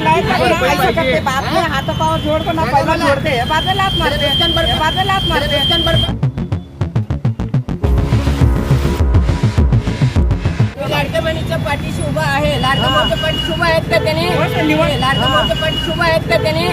करते बाद में हाथों पाँव जोड़ को ना पहला जोड़ते हैं बाद में लात मारते हैं बाद में लात मारते हैं। लाडक्या बहिणीच्या पाठीशी उभा आहे, लाडक्या भावाच्या पाठीशी उभा आहेत का त्याने? लाडक्या भावाच्या पाठीशी उभा आहेत का त्याने?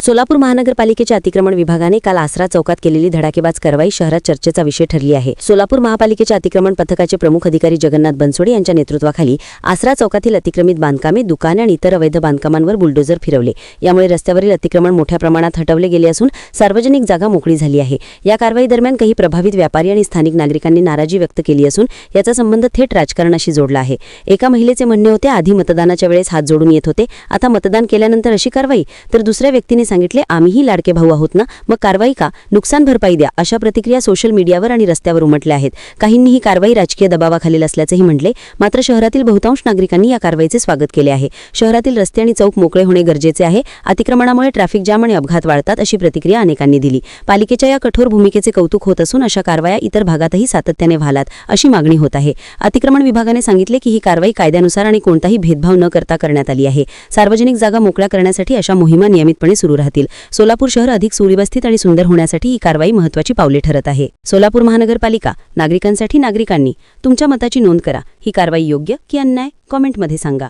सोलापूर महानगरपालिकेच्या अतिक्रमण विभागाने काल आसरा चौकात केलेली धडाकेबाज कारवाई शहरात चर्चेचा विषय ठरली आहे। सोलापूर महापालिकेच्या अतिक्रमण पथकाचे प्रमुख अधिकारी जगन्नाथ बनसोडे यांच्या नेतृत्वाखाली आसरा चौकातील अतिक्रमित बांधकामे, दुकाने आणि इतर अवैध बांधकामांवर बुलडोजर फिरवले। यामुळे रस्त्यावरील अतिक्रमण मोठ्या प्रमाणात हटवले गेले असून सार्वजनिक जागा मोकळी झाली आहे। या कारवाई दरम्यान काही प्रभावित व्यापारी आणि स्थानिक नागरिकांनी नाराजी व्यक्त केली असून याचा संबंध थेट राजकारणाशी जोडला आहे। एका महिलेचे म्हणणे होते, आधी मतदानाच्या वेळेस हात जोडून येत होते, आता मतदान केल्यानंतर अशी कारवाई? तर दुसऱ्या व्यक्तीने सांगितले, आम्हीही लाडके भाऊ आहोत ना, मग कारवाई का? नुकसान भरपाई द्या, अशा प्रतिक्रिया सोशल मीडियावर आणि रस्त्यावर उमटल्या आहेत। काहींनी ही कारवाई राजकीय दबावाखाली असल्याचंही म्हटले, मात्र शहरातील बहुतांश नागरिकांनी या कारवाईचे स्वागत केले आहे। शहरातील रस्ते आणि चौक मोकळे होणे गरजेचे आहे। अतिक्रमणामुळे ट्रॅफिक जाम आणि अपघात वाढतात, अशी प्रतिक्रिया अनेकांनी दिली। पालिकेच्या या कठोर भूमिकेचे कौतुक होत असून अशा कारवाया इतर भागातही सातत्याने व्हाव्यात, अशी मागणी होत आहे। अतिक्रमण विभागाने सांगितले की ही कारवाई कायद्यानुसार आणि कोणताही भेदभाव न करता करण्यात आली आहे। सार्वजनिक जागा मोकळ्या करण्यासाठी अशा मोहिमा नियमितपणे सुरू राहतील। सोलापूर शहर अधिक सुव्यवस्थित आणि सुंदर होण्यासाठी ही कारवाई महत्त्वाची पावले ठरत आहे। सोलापूर महानगरपालिका नागरिकांसाठी नागरिकांनी तुमच्या मताची नोंद करा। ही कारवाई योग्य की अन्याय कमेंटमध्ये सांगा।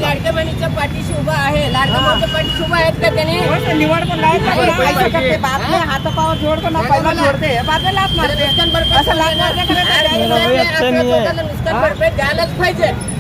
लाडक्या बहिणीच्या पाठीशी उभा आहे, लाडक्या भावाच्या पाठीशी उभा आहेत का त्याने? करते बाद में हाथों पाँव जोड़ को ना पहला जोड़ते हैं बाद में लात मारते हैं। नुकसान भरपाई द्यायलाच पाहिजे।